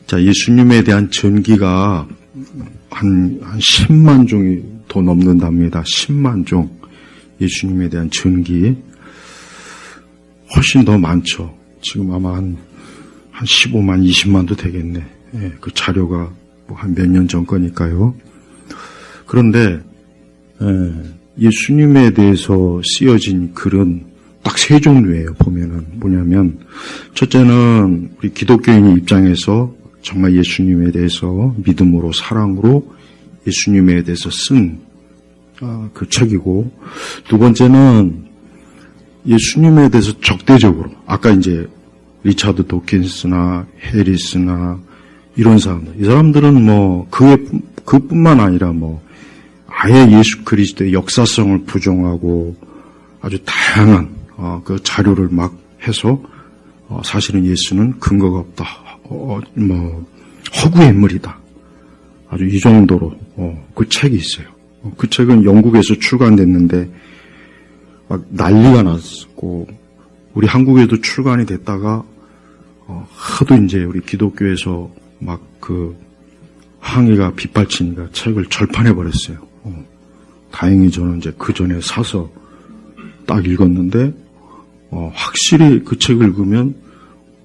자, 예수님에 대한 전기가 한 10만 종이 더 넘는답니다. 10만 종. 예수님에 대한 전기. 훨씬 더 많죠. 지금 아마 한 15만, 20만도 되겠네. 예, 그 자료가 한 몇 년 전 거니까요. 그런데, 예수님에 대해서 쓰여진 글은 딱 세 종류예요. 보면은 뭐냐면, 첫째는 우리 기독교인의 입장에서 정말 예수님에 대해서 믿음으로 사랑으로 예수님에 대해서 쓴 그 책이고, 두 번째는 예수님에 대해서 적대적으로, 아까 이제 리차드 도킨스나 해리스나 이런 사람들, 이 사람들은 뭐 그뿐만 아니라 뭐 아예 예수 그리스도의 역사성을 부정하고 아주 다양한 그 자료를 막 해서 사실은 예수는 근거가 없다, 뭐 허구의 인물이다, 아주 이 정도로 그 책이 있어요. 그 책은 영국에서 출간됐는데 막 난리가 났고, 우리 한국에도 출간이 됐다가 하도 이제 우리 기독교에서 막 그 항의가 빗발치니까 책을 절판해 버렸어요. 다행히 저는 이제 그 전에 사서 딱 읽었는데, 확실히 그 책을 읽으면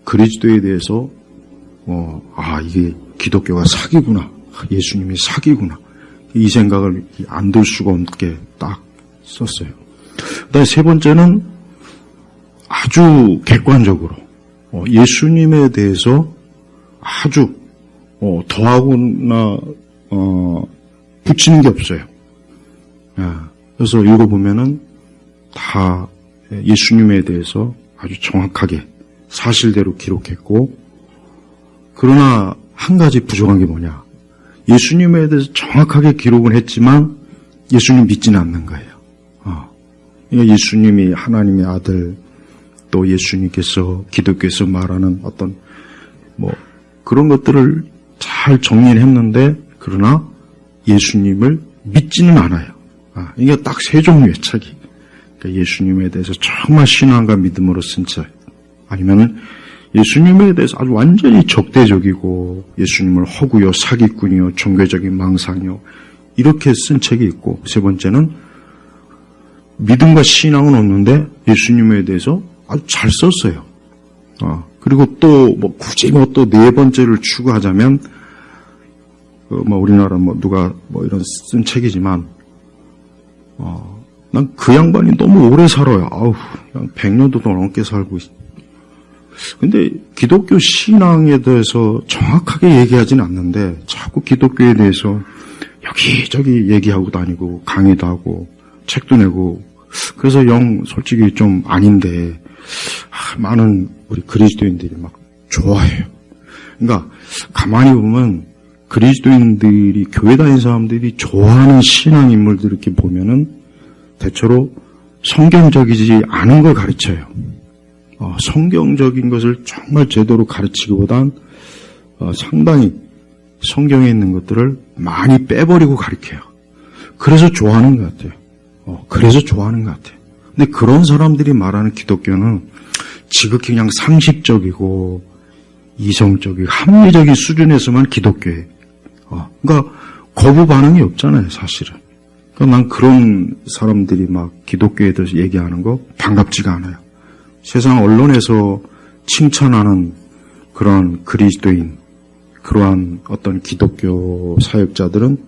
그리스도에 대해서 이게 기독교가 사기구나, 예수님이 사기구나, 이 생각을 안 들 수가 없게 딱 썼어요. 그다음에 세 번째는 아주 객관적으로 예수님에 대해서 아주 더하거나 붙이는 게 없어요. 그래서 읽어보면은 다 예수님에 대해서 아주 정확하게 사실대로 기록했고, 그러나 한 가지 부족한 게 뭐냐, 예수님에 대해서 정확하게 기록은 했지만 예수님 믿지는 않는 거예요. 그러니까 예수님이 하나님의 아들, 또 예수님께서 기독교에서 말하는 어떤 뭐 그런 것들을 잘 정리를 했는데, 그러나 예수님을 믿지는 않아요. 이게 딱 세 종류의 책이. 그러니까 예수님에 대해서 정말 신앙과 믿음으로 쓴 책, 아니면은 예수님에 대해서 아주 완전히 적대적이고 예수님을 허구요, 사기꾼이요, 종교적인 망상이요, 이렇게 쓴 책이 있고, 세 번째는 믿음과 신앙은 없는데 예수님에 대해서 아주 잘 썼어요. 그리고 또 뭐 굳이 뭐 또 네 번째를 추가하자면, 뭐 우리나라 뭐 누가 뭐 이런 쓴 책이지만, 난 그 양반이 너무 오래 살아요. 그냥 100년도 더 넘게 살고 있어. 근데 기독교 신앙에 대해서 정확하게 얘기하지는 않는데 자꾸 기독교에 대해서 여기저기 얘기하고 다니고 강의도 하고 책도 내고, 그래서 솔직히 좀 아닌데 많은 우리 그리스도인들이 막 좋아해요. 그러니까 가만히 보면 그리스도인들이, 교회 다니는 사람들이 좋아하는 신앙 인물들 이렇게 보면은 대체로 성경적이지 않은 걸 가르쳐요. 성경적인 것을 정말 제대로 가르치기보단 상당히 성경에 있는 것들을 많이 빼버리고 가르쳐요. 그래서 좋아하는 것 같아요. 그래서 좋아하는 것 같아요. 근데 그런 사람들이 말하는 기독교는 지극히 그냥 상식적이고 이성적이고 합리적인 수준에서만 기독교예요. 그러니까 거부 반응이 없잖아요, 사실은. 그러니까 난 그런 사람들이 막 기독교에 대해서 얘기하는 거 반갑지가 않아요. 세상 언론에서 칭찬하는 그런 그리스도인, 그러한 어떤 기독교 사역자들은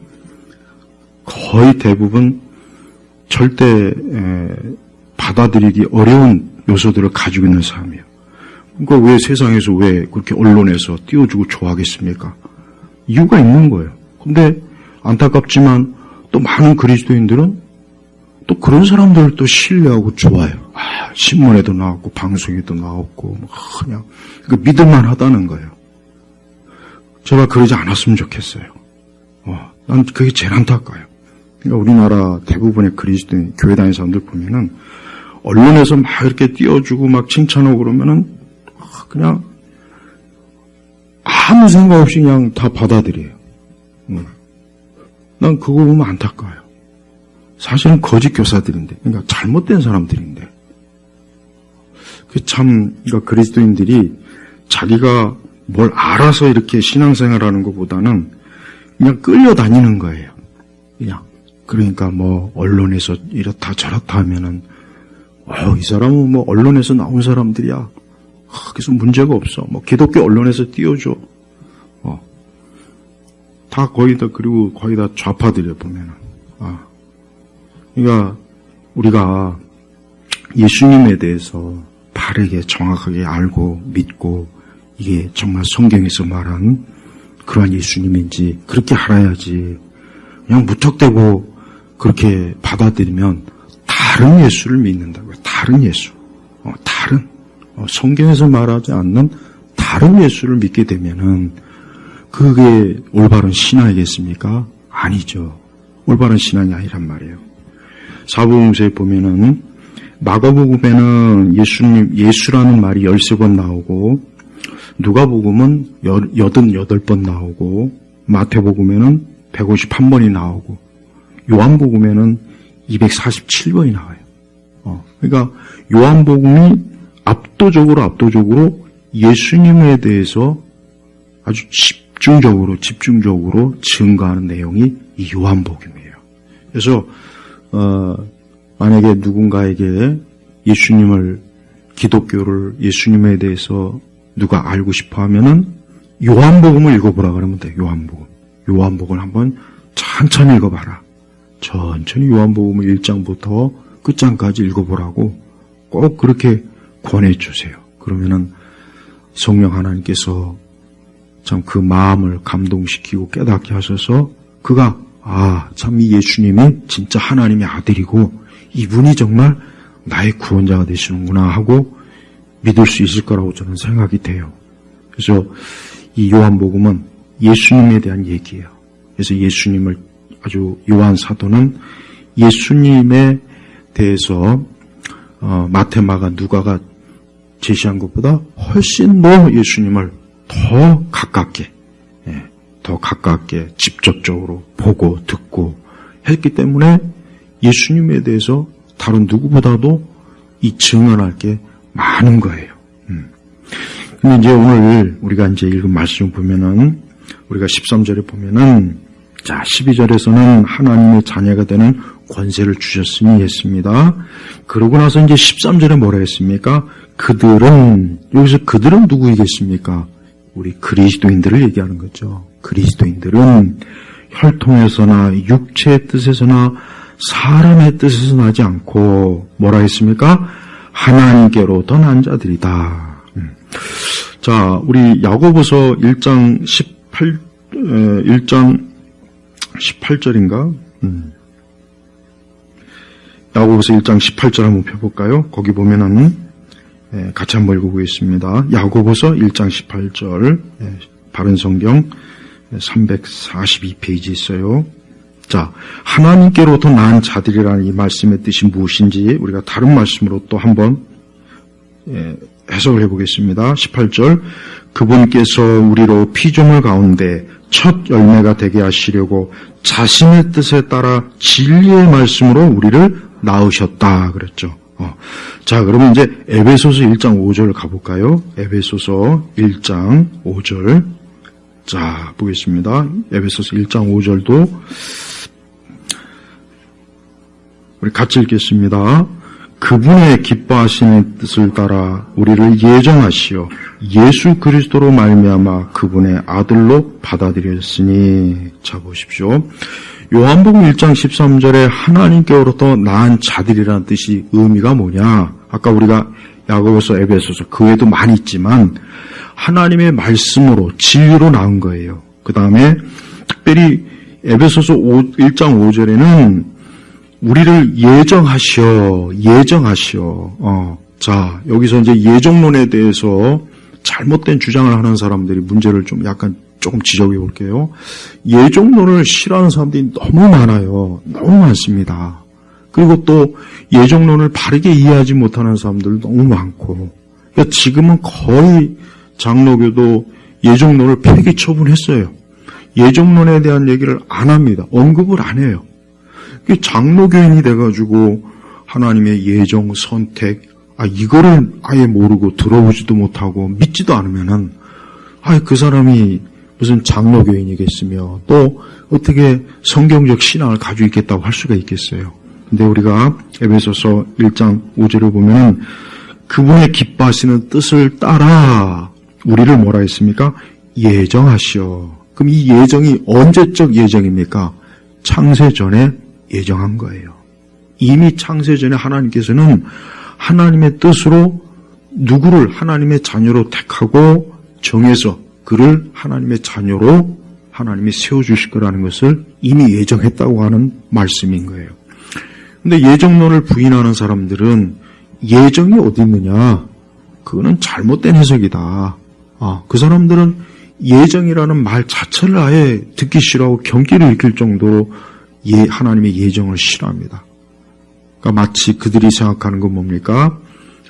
거의 대부분 절대 받아들이기 어려운 요소들을 가지고 있는 사람이에요. 그러니까 왜 세상에서 왜 그렇게 언론에서 띄워주고 좋아하겠습니까? 이유가 있는 거예요. 근데 안타깝지만 또 많은 그리스도인들은 또 그런 사람들을 또 신뢰하고 좋아해요. 신문에도 나왔고 방송에도 나왔고 그냥 믿을만 하다는 거예요. 제가 그러지 않았으면 좋겠어요. 난 그게 제일 안타까워요. 그러니까 우리나라 대부분의 그리스도인 교회 다니는 사람들 보면은 언론에서 막 이렇게 띄워주고 막 칭찬하고 그러면은 그냥 아무 생각 없이 그냥 다 받아들여요. 난 그거 보면 안타까워요. 사실은 거짓 교사들인데, 그러니까 잘못된 사람들인데. 그러니까 그리스도인들이 자기가 뭘 알아서 이렇게 신앙생활하는 것보다는 그냥 끌려다니는 거예요. 그냥. 그러니까 뭐 언론에서 이렇다 저렇다 하면은 이 사람은 뭐 언론에서 나온 사람들이야. 그래서 문제가 없어. 뭐 기독교 언론에서 띄워줘. 다 거의 다 그리고 거의 다 좌파들이야 보면은. 그러니까 우리가 예수님에 대해서 바르게 정확하게 알고 믿고 이게 정말 성경에서 말한 그러한 예수님인지 그렇게 알아야지. 그냥 무턱대고 그렇게 받아들이면 다른 예수를 믿는다고요. 다른 예수. 성경에서 말하지 않는 다른 예수를 믿게 되면은 그게 올바른 신앙이겠습니까? 아니죠. 올바른 신앙이 아니란 말이에요. 사복음서에 보면은 마가복음에는 예수라는 말이 13번 나오고 누가복음은 88번 나오고 마태복음에는 151번이 나오고 요한복음에는 247번이 나와요. 그러니까 요한복음이 압도적으로 예수님에 대해서 아주 집중적으로 증거하는 내용이 이 요한복음이에요. 그래서 만약에 누군가에게 기독교를 예수님에 대해서 누가 알고 싶어 하면은 요한복음을 읽어보라 그러면 돼. 요한복음을 한번 천천히 읽어봐라. 천천히 요한복음을 1장부터 끝장까지 읽어보라고 꼭 그렇게 권해주세요. 그러면은 성령 하나님께서 참 그 마음을 감동시키고 깨닫게 하셔서 그가 참 이 예수님이 진짜 하나님의 아들이고 이분이 정말 나의 구원자가 되시는구나 하고 믿을 수 있을 거라고 저는 생각이 돼요. 그래서 이 요한복음은 예수님에 대한 얘기예요. 그래서 요한 사도는 예수님에 대해서 마태, 마가, 누가가 제시한 것보다 훨씬 더 예수님을 더 가깝게 직접적으로 보고 듣고 했기 때문에 예수님에 대해서 다른 누구보다도 이 증언할 게 많은 거예요. 근데 이제 오늘 우리가 이제 읽은 말씀 보면은 우리가 13절에 보면은 12절에서는 하나님의 자녀가 되는 권세를 주셨으니 했습니다. 그러고 나서 이제 13절에 뭐라 했습니까? 여기서 그들은 누구이겠습니까? 우리 그리스도인들을 얘기하는 거죠. 그리스도인들은 혈통에서나 육체의 뜻에서나 사람의 뜻에서 나지 않고 뭐라 했습니까? 하나님께로부터 난 자들이다. 자, 우리 야고보서 1장 18절인가? 야고보서 1장 18절 한번 펴볼까요? 거기 보면은 같이 한번 읽어보겠습니다. 야고보서 1장 18절 바른 성경 342페이지 있어요. 자, 하나님께로부터 난 자들이라는 이 말씀의 뜻이 무엇인지 우리가 다른 말씀으로 또 한번 해석을 해보겠습니다. 18절 그분께서 우리로 피조물 가운데 첫 열매가 되게 하시려고 자신의 뜻에 따라 진리의 말씀으로 우리를 낳으셨다 그랬죠. 자, 그러면 이제 에베소서 1장 5절 가볼까요? 에베소서 1장 5절. 자, 보겠습니다. 에베소서 1장 5절도 우리 같이 읽겠습니다. 그분의 기뻐하시는 뜻을 따라 우리를 예정하시어 예수 그리스도로 말미암아 그분의 아들로 받아들였으니. 자, 보십시오. 요한복음 1장 13절에 하나님께로부터 낳은 자들이라는 뜻이 의미가 뭐냐? 아까 우리가 야고보서, 에베소서 그 외에도 많이 있지만 하나님의 말씀으로 진리로 낳은 거예요. 그 다음에 특별히 에베소서 1장 5절에는 우리를 예정하시어. 자, 여기서 이제 예정론에 대해서 잘못된 주장을 하는 사람들이 문제를 조금 지적해 볼게요. 예정론을 싫어하는 사람들이 너무 많아요. 너무 많습니다. 그리고 또 예정론을 바르게 이해하지 못하는 사람들 너무 많고. 그러니까 지금은 거의 장로교도 예정론을 폐기 처분했어요. 예정론에 대한 얘기를 안 합니다. 언급을 안 해요. 장로교인이 돼가지고 하나님의 예정, 선택, 이거를 아예 모르고 들어보지도 못하고 믿지도 않으면은 그 사람이 무슨 장로교인이겠으며 또 어떻게 성경적 신앙을 가지고 있겠다고 할 수가 있겠어요. 근데 우리가 에베소서 1장 5절을 보면 그분의 기뻐하시는 뜻을 따라 우리를 뭐라 했습니까? 예정하시오. 그럼 이 예정이 언제적 예정입니까? 창세 전에 예정한 거예요. 이미 창세 전에 하나님께서는 하나님의 뜻으로 누구를 하나님의 자녀로 택하고 정해서 그를 하나님의 자녀로 하나님이 세워주실 거라는 것을 이미 예정했다고 하는 말씀인 거예요. 근데 예정론을 부인하는 사람들은 예정이 어디 있느냐? 그거는 잘못된 해석이다. 그 사람들은 예정이라는 말 자체를 아예 듣기 싫어하고 경기를 일으킬 정도로 하나님의 예정을 싫어합니다. 그러니까 마치 그들이 생각하는 건 뭡니까?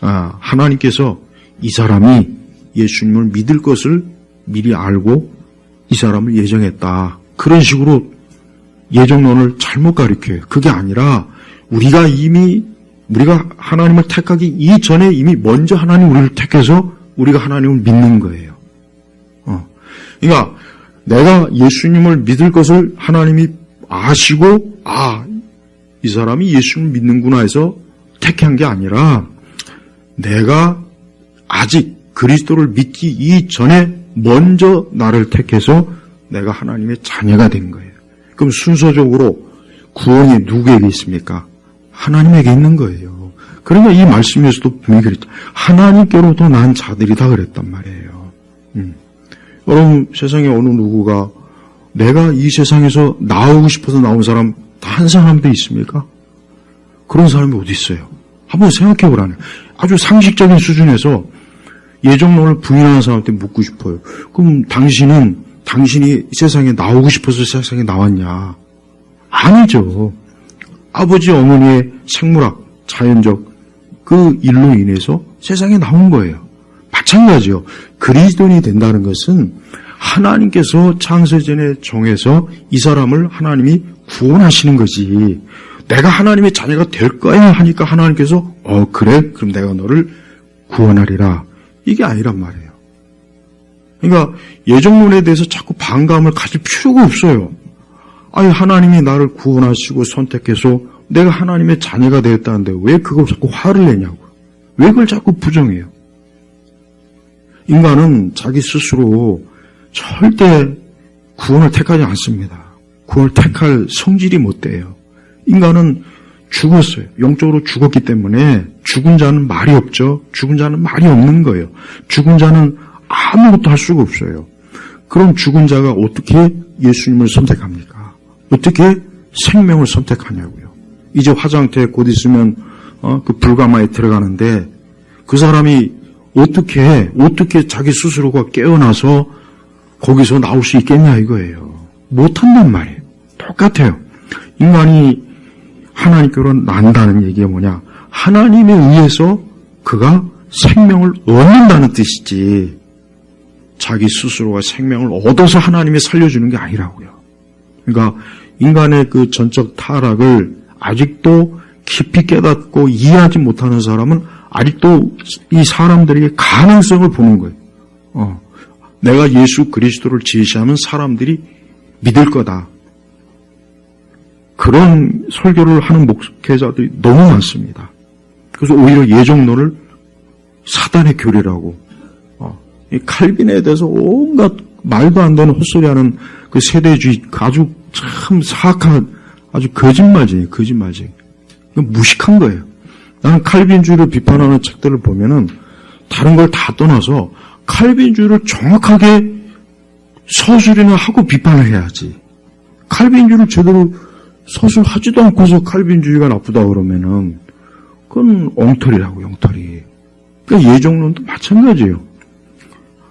하나님께서 이 사람이 예수님을 믿을 것을 미리 알고 이 사람을 예정했다. 그런 식으로 예정론을 잘못 가르쳐요. 그게 아니라 우리가 하나님을 택하기 이전에 이미 먼저 하나님 우리를 택해서 우리가 하나님을 믿는 거예요. 그러니까 내가 예수님을 믿을 것을 하나님이 아시고 이 사람이 예수님을 믿는구나 해서 택한 게 아니라 내가 아직 그리스도를 믿기 이전에 먼저 나를 택해서 내가 하나님의 자녀가 된 거예요. 그럼 순서적으로 구원이 누구에게 있습니까? 하나님에게 있는 거예요. 그러니까 이 말씀에서도 분명히 그랬죠. 하나님께로부터 난 자들이다 그랬단 말이에요. 여러분 세상에 어느 누구가 내가 이 세상에서 나오고 싶어서 나온 사람 한 사람도 있습니까? 그런 사람이 어디 있어요? 한번 생각해 보라는. 아주 상식적인 수준에서 예정론을 부인하는 사람한테 묻고 싶어요. 그럼 당신이 세상에 나오고 싶어서 세상에 나왔냐? 아니죠. 아버지 어머니의 생물학, 자연적 그 일로 인해서 세상에 나온 거예요. 마찬가지요. 그리스도인이 된다는 것은 하나님께서 창세전에 정해서 이 사람을 하나님이 구원하시는 거지. 내가 하나님의 자녀가 될 거야 하니까 하나님께서 그래? 그럼 내가 너를 구원하리라. 이게 아니란 말이에요. 그러니까 예정론에 대해서 자꾸 반감을 가질 필요가 없어요. 하나님이 나를 구원하시고 선택해서 내가 하나님의 자녀가 되었다는데 왜 그걸 자꾸 화를 내냐고. 왜 그걸 자꾸 부정해요. 인간은 자기 스스로 절대 구원을 택하지 않습니다. 구원을 택할 성질이 못 돼요. 인간은 죽었어요. 영적으로 죽었기 때문에 죽은 자는 말이 없죠. 죽은 자는 말이 없는 거예요. 죽은 자는 아무것도 할 수가 없어요. 그럼 죽은 자가 어떻게 예수님을 선택합니까? 어떻게 생명을 선택하냐고요. 이제 화장터에 곧 있으면 그 불가마에 들어가는데 그 사람이 어떻게 자기 스스로가 깨어나서 거기서 나올 수 있겠냐 이거예요. 못한단 말이에요. 똑같아요. 인간이 하나님께로 난다는 얘기가 뭐냐? 하나님에 의해서 그가 생명을 얻는다는 뜻이지 자기 스스로가 생명을 얻어서 하나님이 살려주는 게 아니라고요. 그러니까 인간의 그 전적 타락을 아직도 깊이 깨닫고 이해하지 못하는 사람은 아직도 이 사람들에게 가능성을 보는 거예요. 내가 예수 그리스도를 제시하면 사람들이 믿을 거다. 그런 설교를 하는 목회자들이 너무 많습니다. 그래서 오히려 예정론을 사단의 교리라고 이 칼빈에 대해서 온갖 말도 안 되는 헛소리하는 그 세대주의 아주 참 사악한 아주 거짓말쟁이. 무식한 거예요. 나는 칼빈주의를 비판하는 책들을 보면은 다른 걸 다 떠나서 칼빈주의를 정확하게 서술이나 하고 비판을 해야지. 칼빈주의를 제대로 서술하지도 않고서 칼빈주의가 나쁘다 그러면은 그건 엉터리라고, 엉터리. 그러니까 예정론도 마찬가지예요.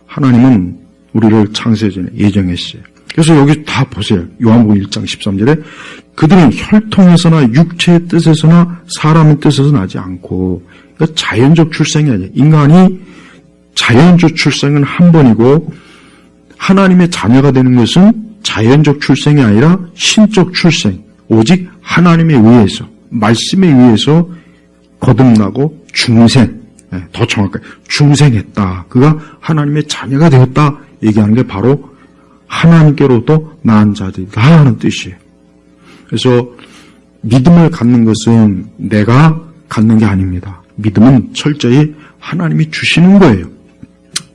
하나님은 우리를 창세전에 예정했어요. 그래서 여기 다 보세요. 요한복음 1장 13절에 그들은 혈통에서나 육체의 뜻에서나 사람의 뜻에서 나지 않고, 그러니까 자연적 출생이 아니에요. 인간이 자연적 출생은 한 번이고 하나님의 자녀가 되는 것은 자연적 출생이 아니라 신적 출생, 오직 하나님에 의해서, 말씀에 의해서 거듭나고 중생, 더 정확하게 중생했다. 그가 하나님의 자녀가 되었다. 얘기하는 게 바로 하나님께로부터 낳은 자들이다 하는 뜻이에요. 그래서 믿음을 갖는 것은 내가 갖는 게 아닙니다. 믿음은 철저히 하나님이 주시는 거예요.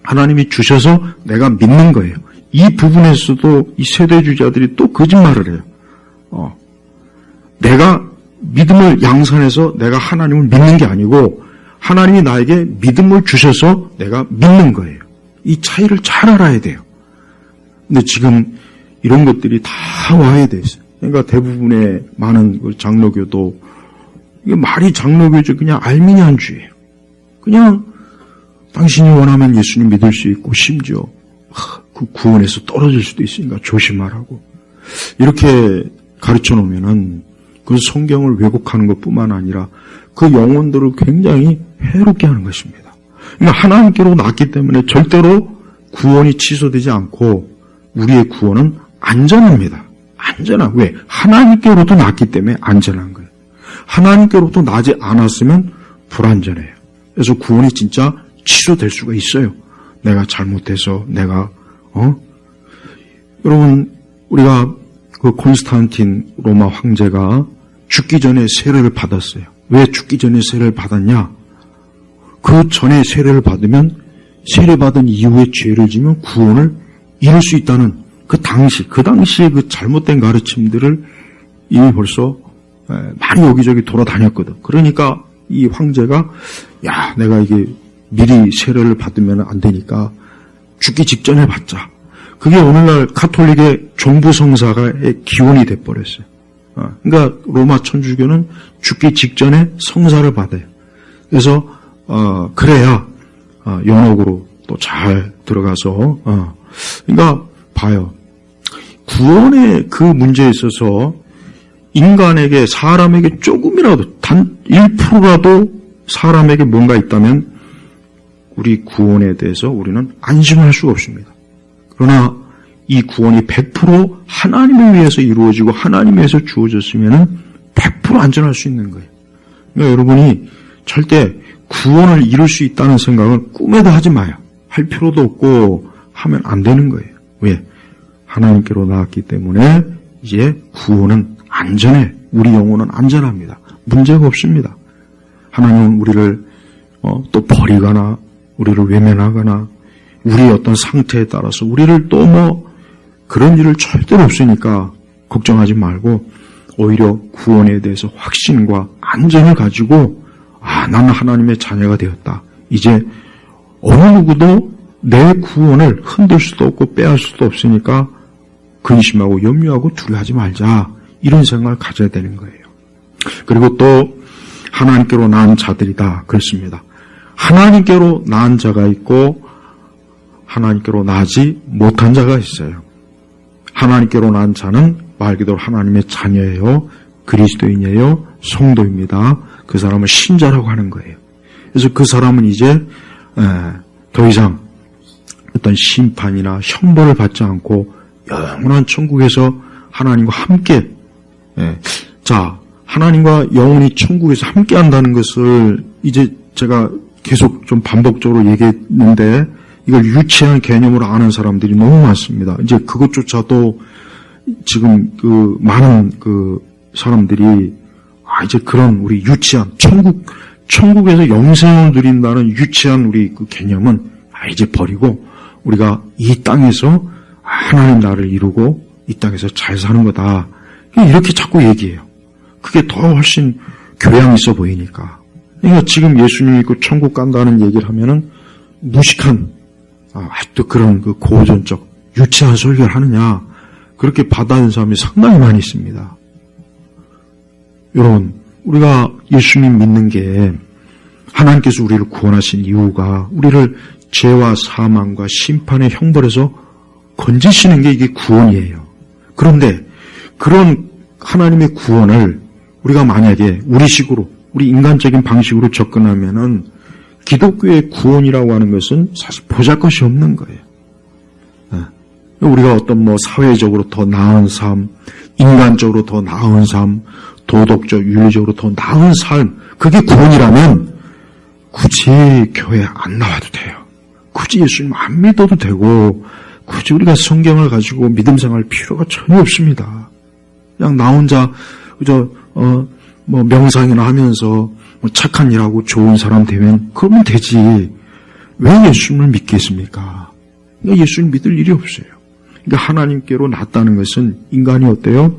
하나님이 주셔서 내가 믿는 거예요. 이 부분에서도 이 세대주의자들이 또 거짓말을 해요. 내가 믿음을 양산해서 내가 하나님을 믿는 게 아니고 하나님이 나에게 믿음을 주셔서 내가 믿는 거예요. 이 차이를 잘 알아야 돼요. 근데 지금 이런 것들이 다 와야 돼 있어요. 그러니까 대부분의 많은 장로교도 이게 말이 장로교죠. 그냥 알미니안주의예요. 그냥 당신이 원하면 예수님 믿을 수 있고 심지어 그 구원에서 떨어질 수도 있으니까 조심하라고 이렇게 가르쳐 놓으면은 그 성경을 왜곡하는 것뿐만 아니라 그 영혼들을 굉장히 해롭게 하는 것입니다. 그러니까 하나님께로 낳기 때문에 절대로 구원이 취소되지 않고 우리의 구원은 안전합니다. 안전한 왜? 하나님께로부터 낳기 때문에 안전한 거예요. 하나님께로부터 나지 않았으면 불안전해요. 그래서 구원이 진짜 취소될 수가 있어요. 내가 잘못해서 내가 여러분 우리가 그 콘스탄틴 로마 황제가 죽기 전에 세례를 받았어요. 왜 죽기 전에 세례를 받았냐? 그 전에 세례를 받으면 세례받은 이후에 죄를 지면 구원을 이룰 수 있다는 그 당시에 그 잘못된 가르침들을 이미 벌써 많이 여기저기 돌아다녔거든. 그러니까 이 황제가 내가 이게 미리 세례를 받으면 안 되니까 죽기 직전에 받자. 그게 오늘날 가톨릭의 종부성사의 기원이 돼버렸어요. 그러니까 로마 천주교는 죽기 직전에 성사를 받아요. 그래서 그래야 연옥으로 또 잘 들어가서 그러니까 봐요. 구원의 그 문제에 있어서 인간에게 사람에게 조금이라도 단 1%라도 사람에게 뭔가 있다면 우리 구원에 대해서 우리는 안심할 수가 없습니다. 그러나 이 구원이 100% 하나님을 위해서 이루어지고 하나님을 위해서 주어졌으면 100% 안전할 수 있는 거예요. 그러니까 여러분이 절대 구원을 이룰 수 있다는 생각을 꿈에도 하지 마요. 할 필요도 없고 하면 안 되는 거예요. 왜? 하나님께로 나왔기 때문에 이제 구원은 안전해. 우리 영혼은 안전합니다. 문제가 없습니다. 하나님은 우리를 또 버리거나 우리를 외면하거나 우리의 어떤 상태에 따라서 우리를 또 그런 일을 절대로 없으니까 걱정하지 말고 오히려 구원에 대해서 확신과 안전을 가지고 나는 하나님의 자녀가 되었다. 이제 어느 누구도 내 구원을 흔들 수도 없고 빼앗을 수도 없으니까 근심하고 염려하고 두려워하지 말자. 이런 생각을 가져야 되는 거예요. 그리고 또 하나님께로 낳은 자들이다. 그렇습니다. 하나님께로 낳은 자가 있고 하나님께로 낳지 못한 자가 있어요. 하나님께로 낳은 자는 말 그대로 하나님의 자녀예요. 그리스도인이에요. 성도입니다. 그 사람을 신자라고 하는 거예요. 그래서 그 사람은 이제 더 이상 어떤 심판이나 형벌을 받지 않고 영원한 천국에서 하나님과 함께 하나님과 영원히 천국에서 함께 한다는 것을 이제 제가 계속 좀 반복적으로 얘기했는데 이걸 유치한 개념으로 아는 사람들이 너무 많습니다. 이제 그것조차도 지금 그 많은 그 사람들이 이제 그런 우리 유치한 천국에서 영생을 누린다는 유치한 우리 그 개념은 이제 버리고 우리가 이 땅에서 하나님 나라를 이루고 이 땅에서 잘 사는 거다. 이렇게 자꾸 얘기해요. 그게 더 훨씬 교양 있어 보이니까. 그러니까 지금 예수님 믿고 천국 간다는 얘기를 하면은 무식한 아직도 그런 그 고전적 유치한 설교를 하느냐 그렇게 받아들이는 사람이 상당히 많이 있습니다. 여러분 우리가 예수님 믿는 게 하나님께서 우리를 구원하신 이유가 우리를 죄와 사망과 심판의 형벌에서 건지시는 게 이게 구원이에요. 그런데 그런 하나님의 구원을 우리가 만약에 우리식으로 우리 인간적인 방식으로 접근하면은 기독교의 구원이라고 하는 것은 사실 보잘것이 없는 거예요. 우리가 어떤 사회적으로 더 나은 삶, 인간적으로 더 나은 삶, 도덕적, 윤리적으로 더 나은 삶, 그게 구원이라면 굳이 교회 안 나와도 돼요. 굳이 예수님 안 믿어도 되고 굳이 우리가 성경을 가지고 믿음 생활 필요가 전혀 없습니다. 그냥 나 혼자 명상이나 하면서 착한 일하고 좋은 사람 되면 그러면 되지. 왜 예수님을 믿겠습니까? 그러니까 예수님 믿을 일이 없어요. 그러니까 하나님께로 났다는 것은 인간이 어때요?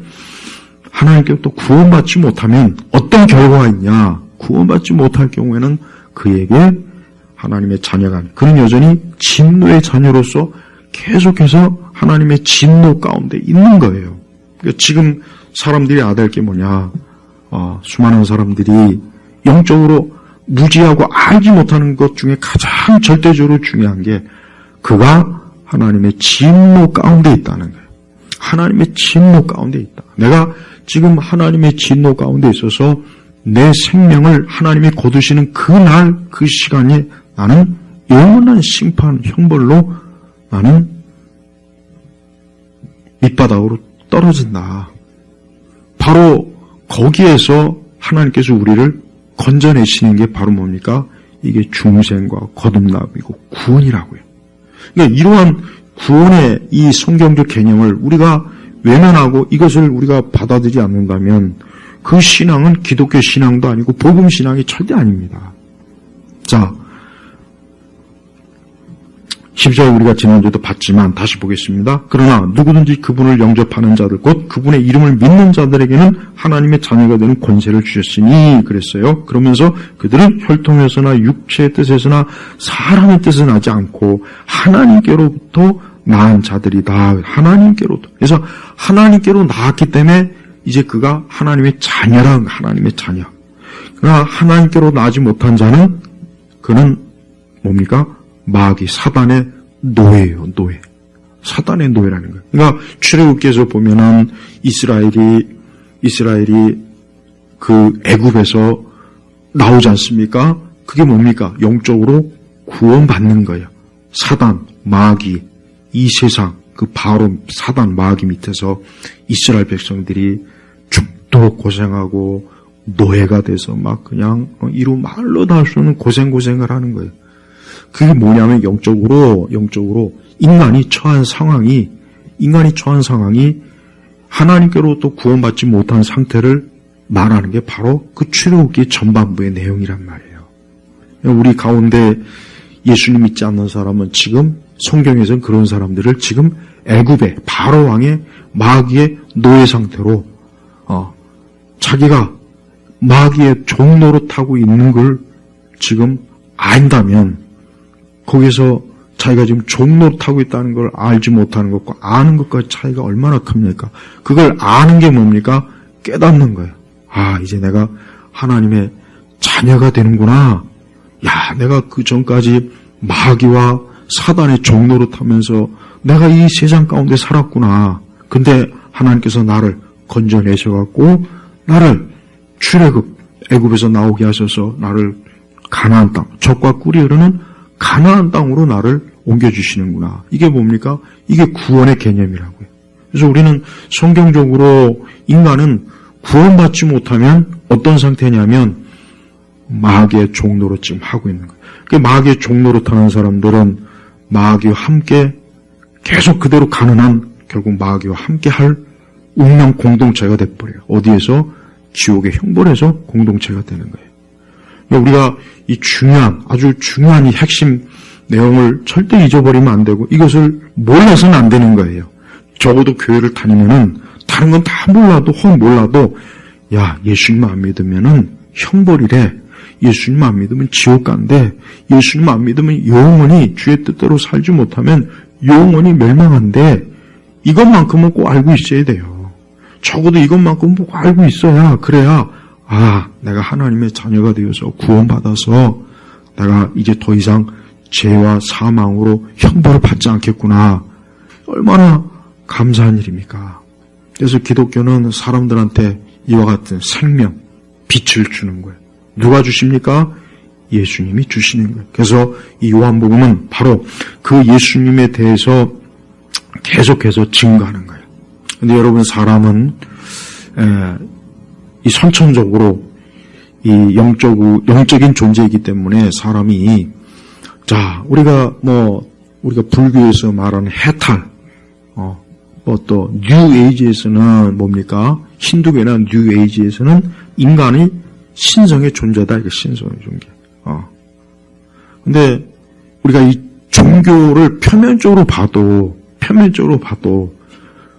하나님께로부터 구원받지 못하면 어떤 결과가 있냐? 구원받지 못할 경우에는 그에게 하나님의 자녀가 아닌, 그는 여전히 진노의 자녀로서 계속해서 하나님의 진노 가운데 있는 거예요. 그러니까 지금 사람들이 알아야 될 게 뭐냐? 수많은 사람들이 영적으로 무지하고 알지 못하는 것 중에 가장 절대적으로 중요한 게 그가 하나님의 진노 가운데 있다는 거예요. 하나님의 진노 가운데 있다. 내가 지금 하나님의 진노 가운데 있어서 내 생명을 하나님이 거두시는 그날 그 시간에 나는 영원한 심판 형벌로 나는 밑바닥으로 떨어진다. 바로 거기에서 하나님께서 우리를 건져내시는 게 바로 뭡니까? 이게 중생과 거듭남이고 구원이라고요. 그러니까 이러한 구원의 이 성경적 개념을 우리가 외면하고 이것을 우리가 받아들이지 않는다면 그 신앙은 기독교 신앙도 아니고 복음 신앙이 절대 아닙니다. 자, 10절 우리가 지난주에도 봤지만 다시 보겠습니다. 그러나 누구든지 그분을 영접하는 자들 곧 그분의 이름을 믿는 자들에게는 하나님의 자녀가 되는 권세를 주셨으니 그랬어요. 그러면서 그들은 혈통에서나 육체의 뜻에서나 사람의 뜻은 하지 않고 하나님께로부터 낳은 자들이다. 하나님께로부터. 그래서 하나님께로 낳았기 때문에 이제 그가 하나님의 자녀란 하나님의 자녀. 그러나 하나님께로 낳지 못한 자는 그는 뭡니까? 마귀 사단의 노예예요. 노예. 사단의 노예라는 거예요. 그러니까 출애굽기에서 보면은 이스라엘이 그 애굽에서 나오지 않습니까? 그게 뭡니까? 영적으로 구원받는 거예요. 사단, 마귀, 이 세상 그 바로 사단 마귀 밑에서 이스라엘 백성들이 죽도록 고생하고 노예가 돼서 막 그냥 이루 말로 다 할 수 없는 고생을 하는 거예요. 그게 뭐냐면 영적으로 인간이 처한 상황이 하나님께로부터 구원받지 못한 상태를 말하는 게 바로 그 출애굽기 전반부의 내용이란 말이에요. 우리 가운데 예수님 믿지 않는 사람은 지금 성경에서는 그런 사람들을 지금 애굽의 바로 왕의 마귀의 노예 상태로 자기가 마귀의 종노릇하고 있는 걸 지금 안다면 거기서 자기가 지금 종노릇하고 있다는 걸 알지 못하는 것과 아는 것과 차이가 얼마나 큽니까? 그걸 아는 게 뭡니까? 깨닫는 거예요. 아, 이제 내가 하나님의 자녀가 되는구나. 야, 내가 그 전까지 마귀와 사단의 종노릇하면서 내가 이 세상 가운데 살았구나. 근데 하나님께서 나를 건져내셔갖고 나를 출애굽 애굽에서 나오게 하셔서 나를 가나안 땅, 젖과 꿀이 흐르는 가나안 땅으로 나를 옮겨주시는구나. 이게 뭡니까? 이게 구원의 개념이라고요. 그래서 우리는 성경적으로 인간은 구원받지 못하면 어떤 상태냐면 마귀의 종노릇 지금 하고 있는 거예요. 그 마귀의 종노릇하는 사람들은 마귀와 함께 계속 그대로 가는 한 결국 마귀와 함께 할 운명 공동체가 돼버려요. 어디에서? 지옥의 형벌에서 공동체가 되는 거예요. 우리가 이 아주 중요한 이 핵심 내용을 절대 잊어버리면 안 되고 이것을 몰라서는 안 되는 거예요. 적어도 교회를 다니면은 다른 건 다 몰라도 야, 예수님 안 믿으면은 형벌이래. 예수님 안 믿으면 지옥 간대. 예수님 안 믿으면 영원히 주의 뜻대로 살지 못하면 영원히 멸망한대. 이것만큼은 꼭 알고 있어야 돼요. 적어도 이것만큼은 꼭 알고 있어야 그래야 내가 하나님의 자녀가 되어서 구원받아서 내가 이제 더 이상 죄와 사망으로 형벌을 받지 않겠구나. 얼마나 감사한 일입니까? 그래서 기독교는 사람들한테 이와 같은 생명, 빛을 주는 거예요. 누가 주십니까? 예수님이 주시는 거예요. 그래서 이 요한복음은 바로 그 예수님에 대해서 계속해서 증거하는 거예요. 근데 여러분, 사람은 이 선천적으로 이 영적인 존재이기 때문에 사람이, 자, 우리가 불교에서 말하는 해탈, 또 뉴에이지에서는 뭡니까? 힌두교나 뉴에이지에서는 인간이 신성의 존재다. 이게 신성의 존재. 근데 우리가 이 종교를 표면적으로 봐도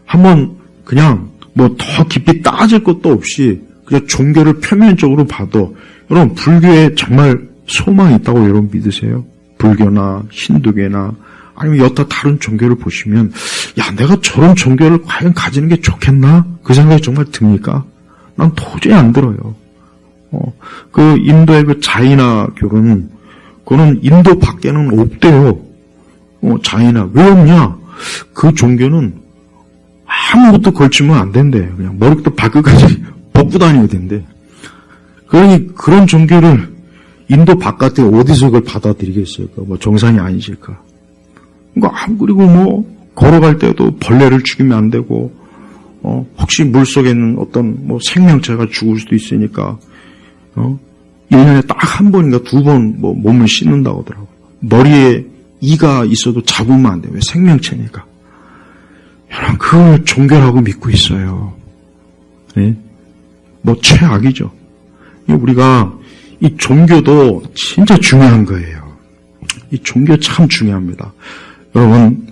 한번 그냥 더 깊이 따질 것도 없이 그냥 종교를 표면적으로 봐도 여러분 불교에 정말 소망이 있다고 여러분 믿으세요? 불교나 힌두교나 아니면 여타 다른 종교를 보시면 야 내가 저런 종교를 과연 가지는 게 좋겠나? 그 생각이 정말 듭니까? 난 도저히 안 들어요. 그 인도의 그 자이나교는 그거는 인도 밖에는 없대요. 자이나 왜 없냐? 그 종교는 아무것도 걸치면 안 된대. 그냥 머리부터 발끝까지 벗고 다녀야 된대. 그러니 그런 종교를 인도 바깥에 어디서 그걸 받아들이겠어요? 정상이 아니실까? 그리고 걸어갈 때도 벌레를 죽이면 안 되고, 혹시 물 속에 있는 어떤 생명체가 죽을 수도 있으니까, 1년에 딱 한 번인가 두 번 몸을 씻는다고 하더라고. 머리에 이가 있어도 잡으면 안 돼요. 왜? 생명체니까. 여러분, 그걸 종교라고 믿고 있어요. 네? 최악이죠. 우리가 이 종교도 진짜 중요한 거예요. 이 종교 참 중요합니다. 여러분,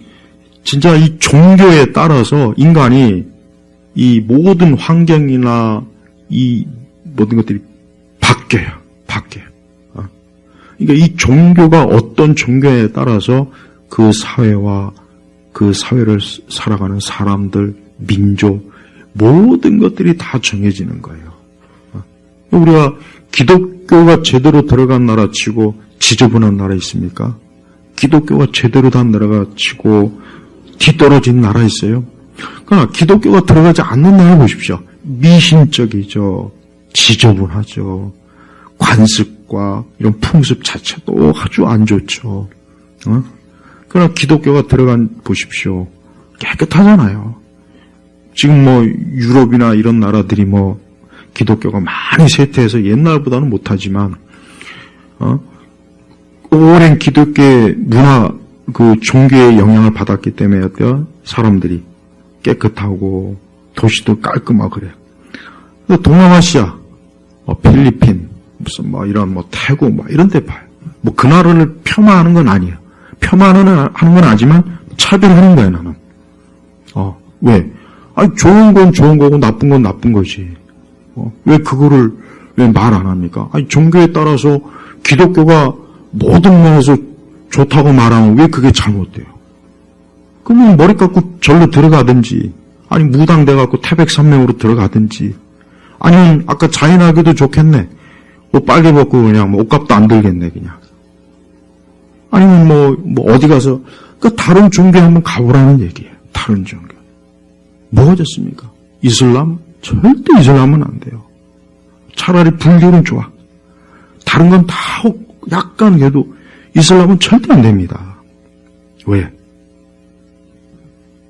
진짜 이 종교에 따라서 인간이 이 모든 환경이나 이 모든 것들이 바뀌어요. 그러니까 이 종교가 어떤 종교에 따라서 그 사회와 그 사회를 살아가는 사람들, 민족, 모든 것들이 다 정해지는 거예요. 우리가 기독교가 제대로 들어간 나라 치고 지저분한 나라 있습니까? 기독교가 제대로 된 나라가 치고 뒤떨어진 나라 있어요? 그러나 기독교가 들어가지 않는 나라 보십시오. 미신적이죠. 지저분하죠. 관습과 이런 풍습 자체도 아주 안 좋죠. 그러나 기독교가 들어간 보십시오. 깨끗하잖아요. 지금 유럽이나 이런 나라들이 기독교가 많이 쇠퇴해서 옛날보다는 못하지만, 오랜 기독교의 문화, 그 종교의 영향을 받았기 때문에 어때요? 사람들이 깨끗하고 도시도 깔끔하고 그래요. 동남아시아, 필리핀, 무슨 이런 태국 이런 데 봐요. 그 나라를 폄하하는 건 아니에요. 폄하하는 건 아니지만 차별하는 거예요, 나는. 왜? 좋은 건 좋은 거고 나쁜 건 나쁜 거지. 왜 그거를 왜 말 안 합니까? 종교에 따라서 기독교가 모든 면에서 좋다고 말하면 왜 그게 잘못돼요? 그러면 머리 깎고 절로 들어가든지, 아니 무당돼 갖고 태백산맥으로 들어가든지, 아니면 아까 자인하기도 좋겠네. 옷 빨개 벗고 그냥 옷값도 안 들겠네 그냥. 아니면 어디 가서 다른 종교에 한번 가보라는 얘기예요. 다른 종교. 뭐가 좋습니까? 이슬람? 절대 이슬람은 안 돼요. 차라리 불교는 좋아. 다른 건 다 약간 해도 이슬람은 절대 안 됩니다. 왜?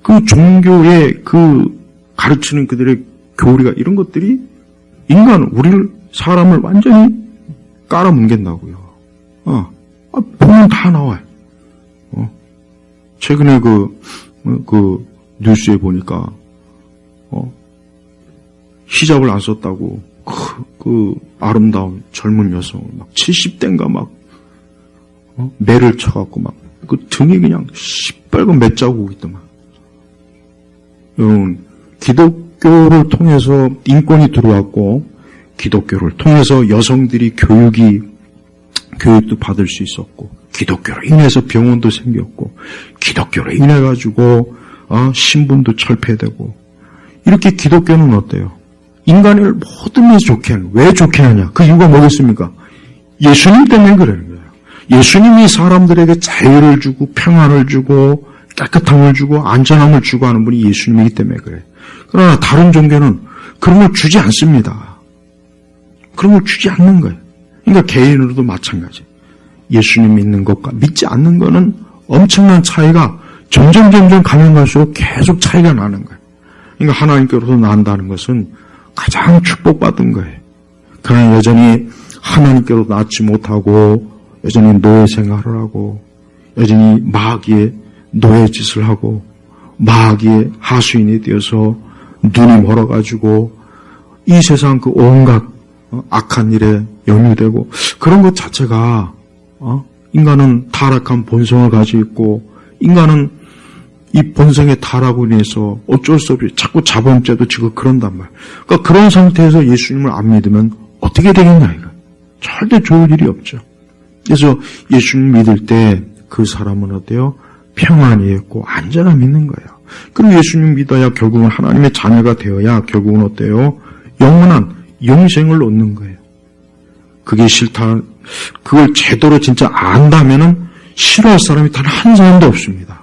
그 종교의 그 가르치는 그들의 교리가 이런 것들이 사람을 완전히 깔아뭉갠다고요. 보면 다 나와요. 최근에 그 뉴스에 보니까 히잡을 안 썼다고 그 아름다운 젊은 여성 70대인가 매를 쳐갖고 그 등이 그냥 시뻘건 매 자국이 있더만. 기독교를 통해서 인권이 들어왔고 기독교를 통해서 여성들이 교육도 받을 수 있었고 기독교로 인해서 병원도 생겼고 기독교로 인해 가지고 신분도 철폐되고 이렇게 기독교는 어때요? 인간을 모든 면에서 좋게 하는. 왜 좋게 하냐? 그 이유가 뭐겠습니까? 예수님 때문에 그러는 거예요. 예수님이 사람들에게 자유를 주고 평안을 주고 깨끗함을 주고 안전함을 주고 하는 분이 예수님이기 때문에 그래요. 그러나 다른 종교는 그런 걸 주지 않습니다. 그런 걸 주지 않는 거예요. 그러니까 개인으로도 마찬가지. 예수님 믿는 것과 믿지 않는 것은 엄청난 차이가 점점 가면 갈수록 계속 차이가 나는 거예요. 그러니까 하나님께로서 난다는 것은 가장 축복받은 거예요. 그러나 여전히 하나님께로 낳지 못하고 여전히 노예 생활을 하고 여전히 마귀의 노예 짓을 하고 마귀의 하수인이 되어서 눈이 멀어가지고 이 세상 그 온갖 악한 일에 연루되고 그런 것 자체가 인간은 타락한 본성을 가지고 있고 인간은 이 본성의 타락으로 인해서 어쩔 수 없이 자꾸 자범죄도 지고 그런단 말이에요. 그러니까 그런 상태에서 예수님을 안 믿으면 어떻게 되겠냐 이거. 절대 좋을 일이 없죠. 그래서 예수님 믿을 때 그 사람은 어때요? 평안이 있고 안전함이 있는 거예요. 그리고 예수님 믿어야 결국은 하나님의 자녀가 되어야 결국은 어때요? 영원한 영생을 얻는 거예요. 그게 싫다. 그걸 제대로 진짜 안다면은 싫어할 사람이 단 한 사람도 없습니다.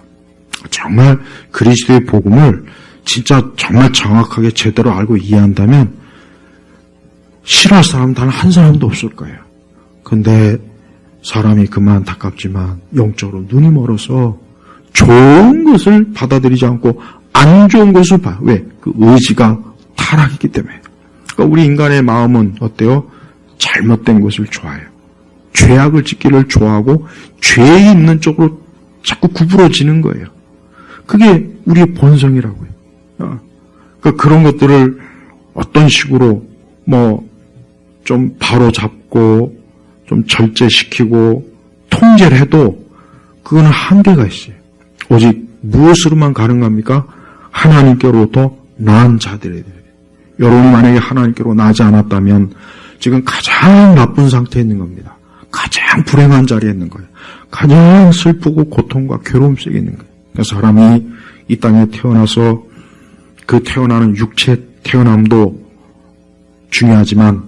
정말 그리스도의 복음을 진짜 정말 정확하게 제대로 알고 이해한다면 싫어할 사람은 단 한 사람도 없을 거예요. 근데 사람이 그만 안타깝지만 영적으로 눈이 멀어서 좋은 것을 받아들이지 않고 안 좋은 것을 봐요. 왜? 그 의지가 타락했기 때문에. 그러니까 우리 인간의 마음은 어때요? 잘못된 것을 좋아해요. 죄악을 짓기를 좋아하고 죄에 있는 쪽으로 자꾸 구부러지는 거예요. 그게 우리의 본성이라고요. 그러니까 그런 것들을 어떤 식으로 좀 바로 잡고 좀 절제시키고 통제를 해도 그거는 한계가 있어요. 오직 무엇으로만 가능합니까? 하나님께로부터 나은 자들이 돼요. 여러분이 만약에 하나님께로 나지 않았다면 지금 가장 나쁜 상태에 있는 겁니다. 가장 불행한 자리에 있는 거예요. 가장 슬프고 고통과 괴로움 속에 있는 거예요. 그러니까 사람이 이 땅에 태어나서 그 태어나는 육체 태어남도 중요하지만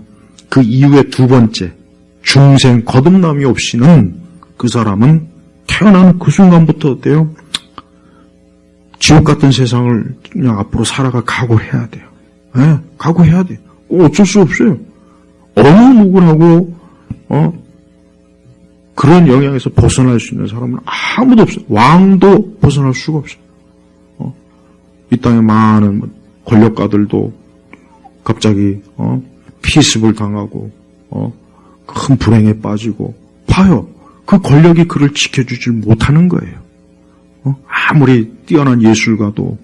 그 이후에 두 번째 중생 거듭남이 없이는 그 사람은 태어나는 그 순간부터 어때요? 지옥 같은 세상을 그냥 앞으로 살아가 각오해야 돼요. 네, 각오해야 돼요. 어쩔 수 없어요. 어느 누구라고 그런 영향에서 벗어날 수 있는 사람은 아무도 없어요. 왕도 벗어날 수가 없어요. 이 땅에 많은 권력가들도 갑자기 피습을 당하고 큰 불행에 빠지고 봐요. 그 권력이 그를 지켜주질 못하는 거예요. 아무리 뛰어난 예술가도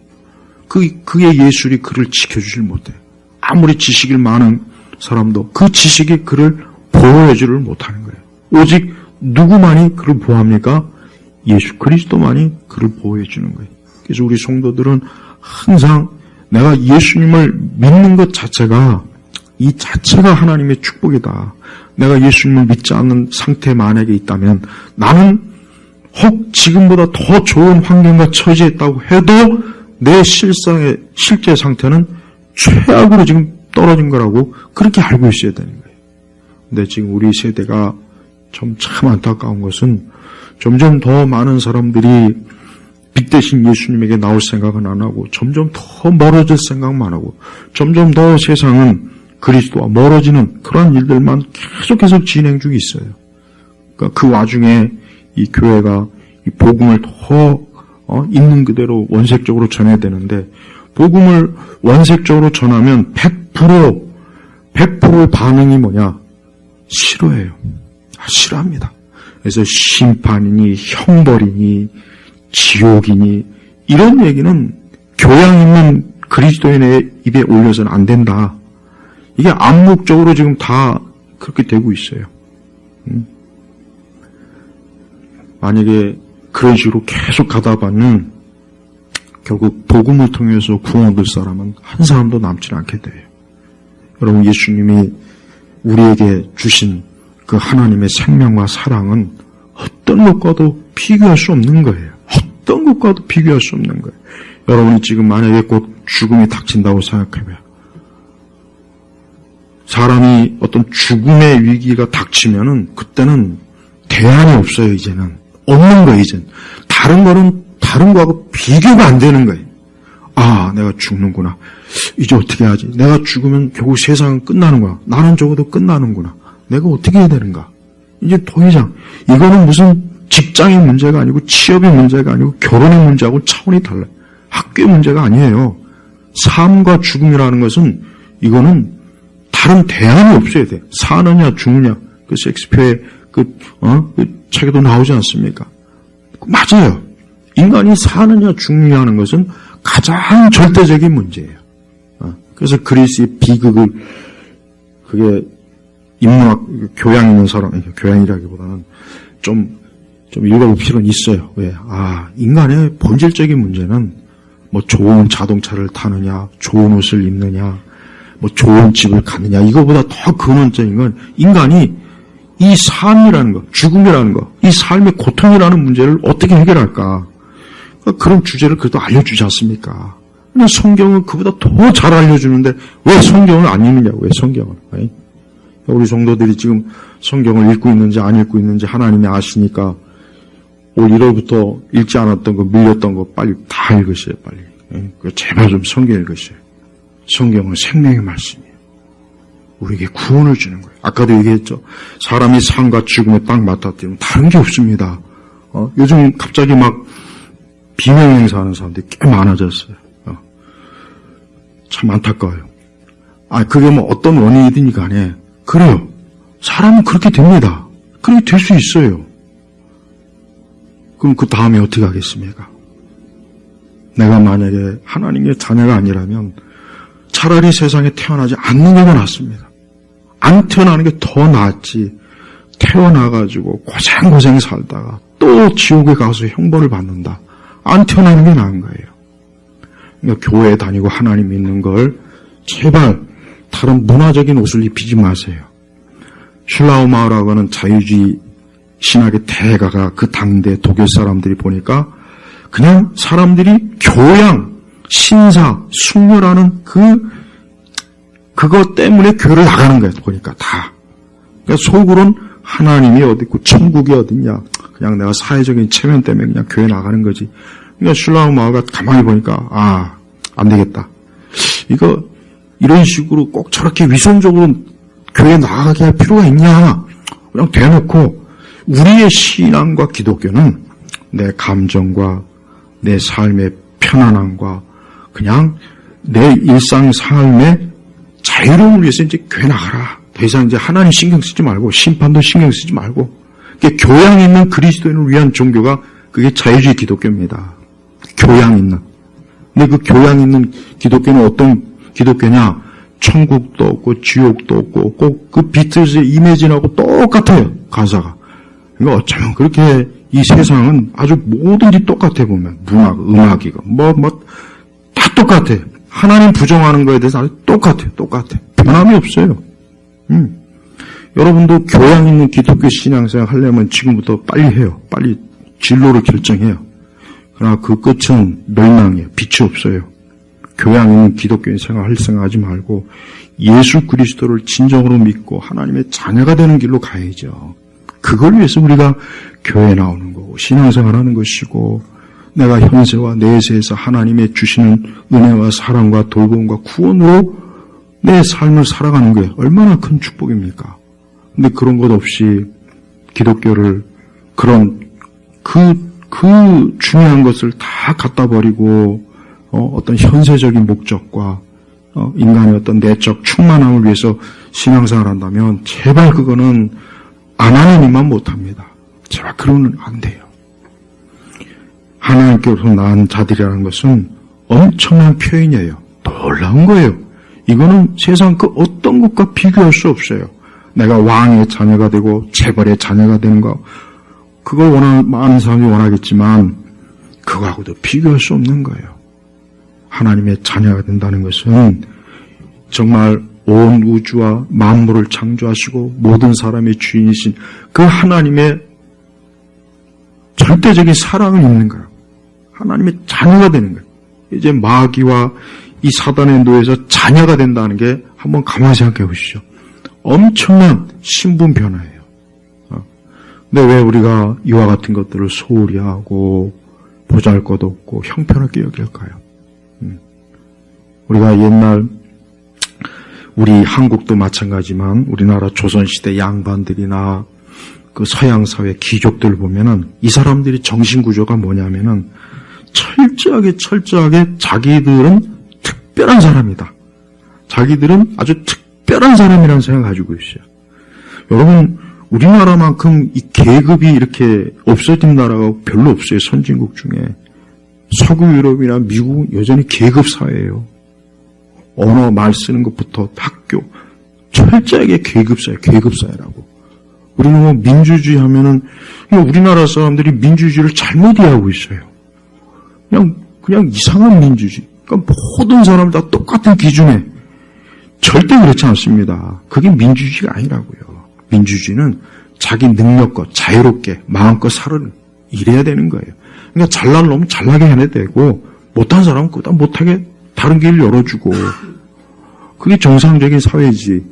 그의 예술이 그를 지켜주질 못해요. 아무리 지식이 많은 사람도 그 지식이 그를 보호해주를 못하는 거예요. 오직 누구만이 그를 보호합니까? 예수 그리스도만이 그를 보호해주는 거예요. 그래서 우리 성도들은 항상 내가 예수님을 믿는 것 자체가 이 자체가 하나님의 축복이다. 내가 예수님을 믿지 않는 상태에 만약에 있다면 나는 혹 지금보다 더 좋은 환경과 처지에 있다고 해도 내 실제 상태는 최악으로 지금 떨어진 거라고 그렇게 알고 있어야 되는 거예요. 근데 지금 우리 세대가 참 안타까운 것은 점점 더 많은 사람들이 빛 대신 예수님에게 나올 생각은 안 하고 점점 더 멀어질 생각만 하고 점점 더 세상은 그리스도와 멀어지는 그런 일들만 계속 진행 중에 있어요. 그러니까 그 와중에 이 교회가 이 복음을 더 있는 그대로 원색적으로 전해야 되는데 복음을 원색적으로 전하면 100% 반응이 뭐냐? 싫어해요. 싫어합니다. 그래서 심판이니 형벌이니 지옥이니 이런 얘기는 교양 있는 그리스도인의 입에 올려서는 안 된다. 이게 암묵적으로 지금 다 그렇게 되고 있어요. 만약에 그런 식으로 계속 가다 보면 결국 복음을 통해서 구원 얻을 사람은 한 사람도 남지 않게 돼요. 여러분 예수님이 우리에게 주신 그 하나님의 생명과 사랑은 어떤 것과도 비교할 수 없는 거예요. 어떤 것과도 비교할 수 없는 거예요. 여러분이 지금 만약에 곧 죽음이 닥친다고 생각해봐요. 사람이 어떤 죽음의 위기가 닥치면은 그때는 대안이 없어요. 이제는 없는 거예요. 이제는 다른 거하고 비교가 안 되는 거예요. 아, 내가 죽는구나. 이제 어떻게 하지? 내가 죽으면 결국 세상은 끝나는구나. 나는 적어도 끝나는구나. 내가 어떻게 해야 되는가? 이제 더 이상 이거는 무슨 직장의 문제가 아니고 취업의 문제가 아니고 결혼의 문제하고 차원이 달라요. 학교의 문제가 아니에요. 삶과 죽음이라는 것은 이거는 다른 대안이 없어야 돼. 사느냐 죽느냐. 그 셰익스피어의 그 책에도 나오지 않습니까? 맞아요. 인간이 사느냐 죽느냐 하는 것은 가장 절대적인 문제예요. 그래서 그리스의 비극을 그게 인문학 교양 있는 사람, 교양이라기보다는 좀 읽어볼 필요는 있어요. 왜? 인간의 본질적인 문제는 뭐 좋은 자동차를 타느냐, 좋은 옷을 입느냐, 뭐 좋은 집을 갖느냐, 이거보다 더 근원적인 건 인간이 이 삶이라는 거, 죽음이라는 거, 이 삶의 고통이라는 문제를 어떻게 해결할까? 그런 주제를 그래도 알려주지 않습니까? 근데 성경은 그보다 더 잘 알려주는데 왜 성경을 안 읽느냐고, 왜 성경을. 우리 성도들이 지금 성경을 읽고 있는지 안 읽고 있는지 하나님이 아시니까 올 1월부터 읽지 않았던 거, 밀렸던 거 빨리 다 읽으세요, 빨리. 제발 좀 성경 읽으세요. 성경은 생명의 말씀이에요. 우리에게 구원을 주는 거예요. 아까도 얘기했죠. 사람이 삶과 죽음에 딱 맞닿으면 다른 게 없습니다. 요즘 갑자기 막 비명행사하는 사람들이 꽤 많아졌어요. 참 안타까워요. 그게 뭐 어떤 원인이든 간에 그래요. 사람은 그렇게 됩니다. 그렇게 될 수 있어요. 그럼 그 다음에 어떻게 하겠습니까? 내가 만약에 하나님의 자녀가 아니라면 차라리 세상에 태어나지 않는 게 더 낫습니다. 안 태어나는 게 더 낫지. 태어나가지고 고생고생 살다가 또 지옥에 가서 형벌을 받는다. 안 태어나는 게 나은 거예요. 그러니까 교회 다니고 하나님 믿는 걸 제발 다른 문화적인 옷을 입히지 마세요. 슐라우마우라고 하는 자유주의 신학의 대가가 그 당대 독일 사람들이 보니까 그냥 사람들이 교양, 신사, 숙녀라는 그것 때문에 교회를 나가는 거예요. 보니까 다. 그러니까 속으로는 하나님이 어디 있고 천국이 어딨냐. 그냥 내가 사회적인 체면 때문에 그냥 교회 나가는 거지. 그러니까 슐라우마우가 가만히 보니까 안 되겠다. 이런 식으로 꼭 저렇게 위선적으로 교회에 나가게 할 필요가 있냐. 그냥 대놓고 우리의 신앙과 기독교는 내 감정과 내 삶의 편안함과 그냥 내 일상 삶의 자유로움을 위해서 이제 교회 나가라. 더 이상 이제 하나님 신경 쓰지 말고 심판도 신경 쓰지 말고 교양 있는 그리스도인을 위한 종교가 그게 자유주의 기독교입니다. 교양 있는. 근데 그 교양 있는 기독교는 어떤 기독교냐? 천국도 없고 지옥도 없고 꼭 그 비틀즈의 이미지하고 똑같아요. 가사가. 그러니까 어쩌면 그렇게 이 세상은 아주 모든 게 똑같아 보면 문학, 음악이고 다 똑같아. 하나님 부정하는 거에 대해서 아주 똑같아. 변함이 없어요. 여러분도 교양 있는 기독교 신앙생활 하려면 지금부터 빨리 해요. 빨리 진로를 결정해요. 그러나 그 끝은 멸망이에요. 빛이 없어요. 교양 있는 기독교인 생활 생각하지 말고 예수 그리스도를 진정으로 믿고 하나님의 자녀가 되는 길로 가야죠. 그걸 위해서 우리가 교회에 나오는 거고 신앙생활하는 것이고 내가 현세와 내세에서 하나님의 주시는 은혜와 사랑과 돌봄과 구원으로 내 삶을 살아가는 게 얼마나 큰 축복입니까? 근데 그런 것 없이 기독교를 그런 그 중요한 것을 다 갖다 버리고 어떤 현세적인 목적과 인간의 어떤 내적 충만함을 위해서 신앙생활을 한다면 제발 그거는 안 하는 일만 못합니다. 제발 그러면 안 돼요. 하나님께로서 낳은 자들이라는 것은 엄청난 표현이에요. 놀라운 거예요. 이거는 세상 그 어떤 것과 비교할 수 없어요. 내가 왕의 자녀가 되고 재벌의 자녀가 되는 거 그걸 원하는 많은 사람이 원하겠지만 그거하고도 비교할 수 없는 거예요. 하나님의 자녀가 된다는 것은 정말 온 우주와 만물을 창조하시고 모든 사람의 주인이신 그 하나님의 절대적인 사랑을 입는 거예요. 하나님의 자녀가 되는 거예요. 이제 마귀와 이 사단의 노예에서 자녀가 된다는 게 한번 가만히 생각해 보시죠. 엄청난 신분 변화예요. 근데 왜 우리가 이와 같은 것들을 소홀히 하고 보잘것없고 형편없게 여길까요? 우리가 옛날 우리 한국도 마찬가지지만 우리나라 조선시대 양반들이나 그 서양사회 귀족들 보면은 이 사람들이 정신구조가 뭐냐면은 철저하게 자기들은 특별한 사람이다. 자기들은 아주 특별한 사람이라는 생각을 가지고 있어요. 여러분, 우리나라만큼 이 계급이 이렇게 없어진 나라가 별로 없어요. 선진국 중에. 서구 유럽이나 미국은 여전히 계급 사회예요. 언어 말 쓰는 것부터 학교 철저하게 계급 사회라고. 우리는 뭐 민주주의 하면은 우리나라 사람들이 민주주의를 잘못 이해하고 있어요. 그냥 이상한 민주주의. 그러니까 모든 사람들 다 똑같은 기준에. 절대 그렇지 않습니다. 그게 민주주의가 아니라고요. 민주주의는 자기 능력껏 자유롭게 마음껏 살을 일해야 되는 거예요. 그러니까 잘난 놈은 잘나게 해야 되고 못한 사람은 그보다 못하게 다른 길을 열어주고 그게 정상적인 사회지.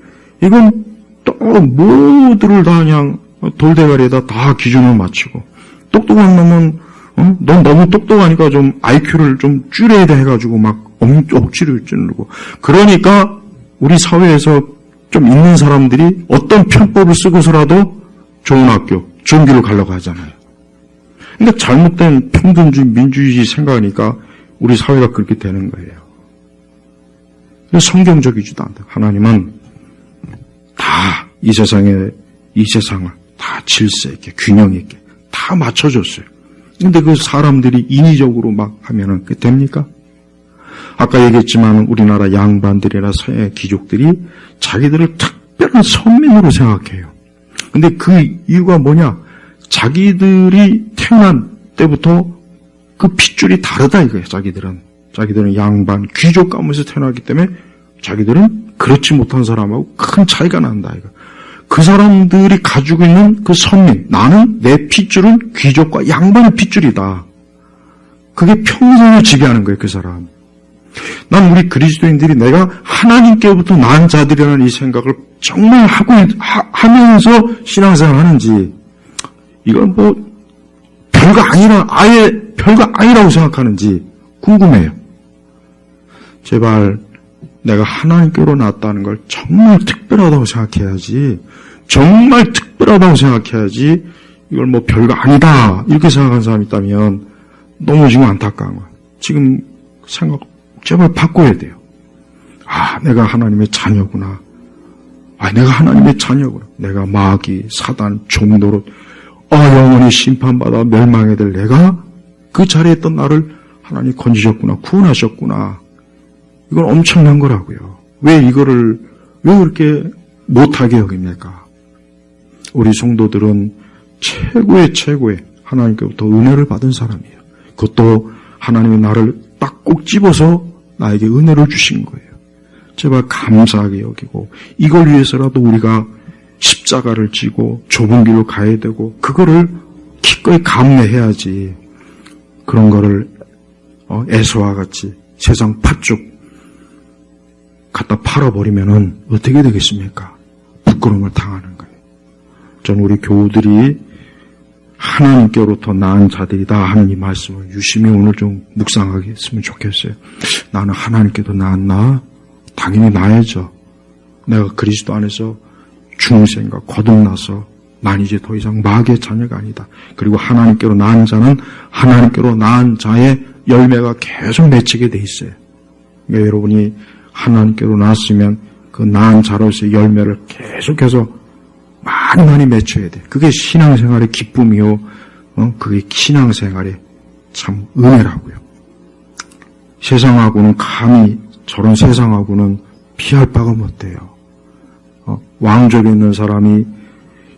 이건 또 모두를 다 그냥 돌대가리에다 다 기준을 맞추고 똑똑한 놈은 넌 너무 똑똑하니까 좀 IQ를 좀 줄여야 돼 해가지고 막 억지로 줄이고 그러니까 우리 사회에서 좀 있는 사람들이 어떤 편법을 쓰고서라도 좋은 학교, 좋은 길로 가려고 하잖아요. 그러니까 잘못된 평등주의, 민주주의 생각하니까 우리 사회가 그렇게 되는 거예요. 성경적이지도 않다. 하나님은 다 이 세상을 다 질서 있게, 균형 있게 다 맞춰줬어요. 근데 그 사람들이 인위적으로 막 하면은 그게 됩니까? 아까 얘기했지만 우리나라 양반들이나 서양 귀족들이 자기들을 특별한 선민으로 생각해요. 근데 그 이유가 뭐냐? 자기들이 태어난 때부터 그 핏줄이 다르다 이거예요. 자기들은 양반, 귀족 가문에서 태어났기 때문에 자기들은 그렇지 못한 사람하고 큰 차이가 난다 이거. 그 사람들이 가지고 있는 그 선민, 나는 내 핏줄은 귀족과 양반의 핏줄이다. 그게 평생을 지배하는 거예요, 그 사람. 난 우리 그리스도인들이 내가 하나님께로부터 난 자들이라는 이 생각을 정말 하면서 신앙생활 하는지, 이건 뭐, 아예 별거 아니라고 생각하는지 궁금해요. 제발, 내가 하나님께로 나왔다는 걸 정말 특별하다고 생각해야지, 이걸 뭐 별거 아니다, 이렇게 생각하는 사람이 있다면, 너무 지금 안타까운 거야. 지금 생각, 제발 바꿔야 돼요. 내가 하나님의 자녀구나. 내가 하나님의 자녀구나. 내가 마귀, 사단, 종노릇, 영원히 심판받아 멸망해야 될 내가 그 자리에 있던 나를 하나님 건지셨구나. 구원하셨구나. 이건 엄청난 거라고요. 왜 그렇게 못하게 여깁니까? 우리 성도들은 최고의 하나님께로부터 은혜를 받은 사람이에요. 그것도 하나님이 나를 딱 꼭 집어서 나에게 은혜를 주신 거예요. 제발 감사하게 여기고 이걸 위해서라도 우리가 십자가를 지고 좁은 길로 가야 되고 그거를 기꺼이 감내해야지. 그런 거를 에서와 같이 세상 팥죽 갖다 팔아버리면은 어떻게 되겠습니까? 부끄러움을 당하는 거예요. 저는 우리 교우들이 하나님께로부터 나은 자들이다 하는 이 말씀을 유심히 오늘 좀 묵상하게 했으면 좋겠어요. 나는 하나님께도 나았나? 당연히 나야죠. 내가 그리스도 안에서 중생과 거듭나서 난 이제 더 이상 마귀의 자녀가 아니다. 그리고 하나님께로 나은 자는 하나님께로 나은 자의 열매가 계속 맺히게 돼 있어요. 그러니까 여러분이 하나님께로 나았으면 그 나은 자로서의 열매를 계속해서 많이 맺혀야 돼. 그게 신앙생활의 기쁨이요. 그게 신앙생활의 참 은혜라고요. 세상하고는 감히 저런 세상하고는 비할 바가 못 돼요. 왕족에 있는 사람이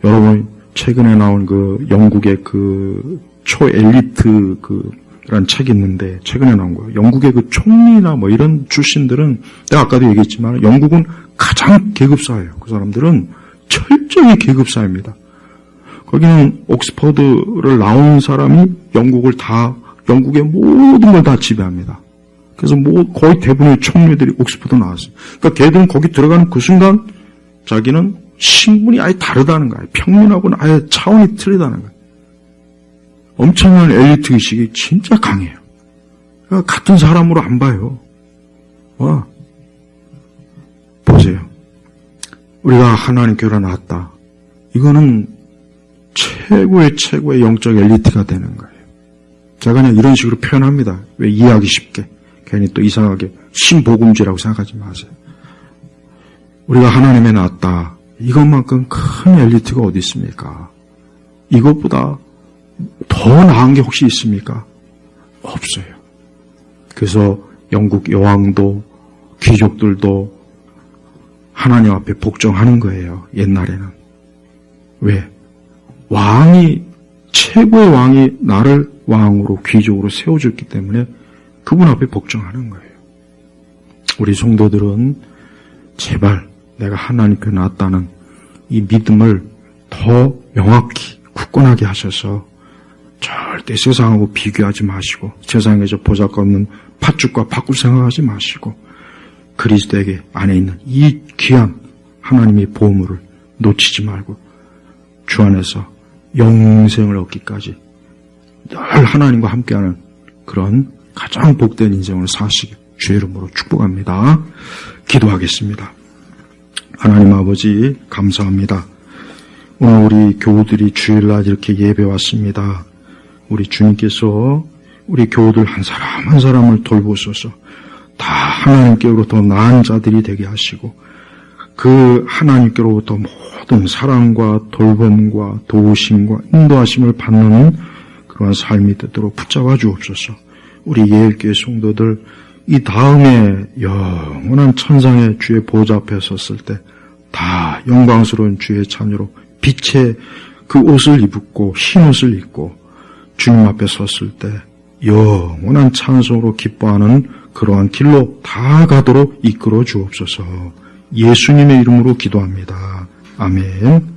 여러분 최근에 나온 그 영국의 그 초엘리트 그런 책이 있는데 최근에 나온 거예요. 영국의 그 총리나 뭐 이런 출신들은 내가 아까도 얘기했지만 영국은 가장 계급사예요. 그 사람들은 철저히 계급사입니다. 거기는 옥스퍼드를 나온 사람이 영국의 모든 걸 다 지배합니다. 그래서 거의 대부분의 총리들이 옥스퍼드 나왔어요. 그러니까 걔들은 거기 들어가는 그 순간 자기는 신분이 아예 다르다는 거예요. 평민하고는 아예 차원이 틀리다는 거예요. 엄청난 엘리트 의식이 진짜 강해요. 그러니까 같은 사람으로 안 봐요. 보세요. 우리가 하나님께로 나왔다. 이거는 최고의 영적 엘리트가 되는 거예요. 제가 그냥 이런 식으로 표현합니다. 왜 이해하기 쉽게. 괜히 또 이상하게 신복음주의라고 생각하지 마세요. 우리가 하나님에 낳았다. 이것만큼 큰 엘리트가 어디 있습니까? 이것보다 더 나은 게 혹시 있습니까? 없어요. 그래서 영국 여왕도 귀족들도 하나님 앞에 복종하는 거예요. 옛날에는. 왜? 최고의 왕이 나를 왕으로 귀족으로 세워줬기 때문에 그분 앞에 복종하는 거예요. 우리 성도들은 제발 내가 하나님께 낳았다는 이 믿음을 더 명확히 굳건하게 하셔서 절대 세상하고 비교하지 마시고 세상에서 보잘것없는 팥죽과 팥꿀 생각하지 마시고 그리스도에게 안에 있는 이 귀한 하나님의 보물을 놓치지 말고 주 안에서 영생을 얻기까지 늘 하나님과 함께하는 그런 가장 복된 인생을 사시길 주의 이름으로 축복합니다. 기도하겠습니다. 하나님 아버지 감사합니다. 오늘 우리 교우들이 주일날 이렇게 예배 왔습니다. 우리 주님께서 우리 교우들 한 사람 한 사람을 돌보소서. 다 하나님께로부터 나은 자들이 되게 하시고 그 하나님께로부터 모든 사랑과 돌봄과 도우심과 인도하심을 받는 그러한 삶이 되도록 붙잡아 주옵소서. 우리 예일교회 성도들 이 다음에 영원한 천상의 주의 보좌 앞에 섰을 때 다 영광스러운 주의 자녀로 빛의 그 옷을 입고 흰 옷을 입고 주님 앞에 섰을 때 영원한 찬송으로 기뻐하는 그러한 길로 다 가도록 이끌어 주옵소서. 예수님의 이름으로 기도합니다. 아멘.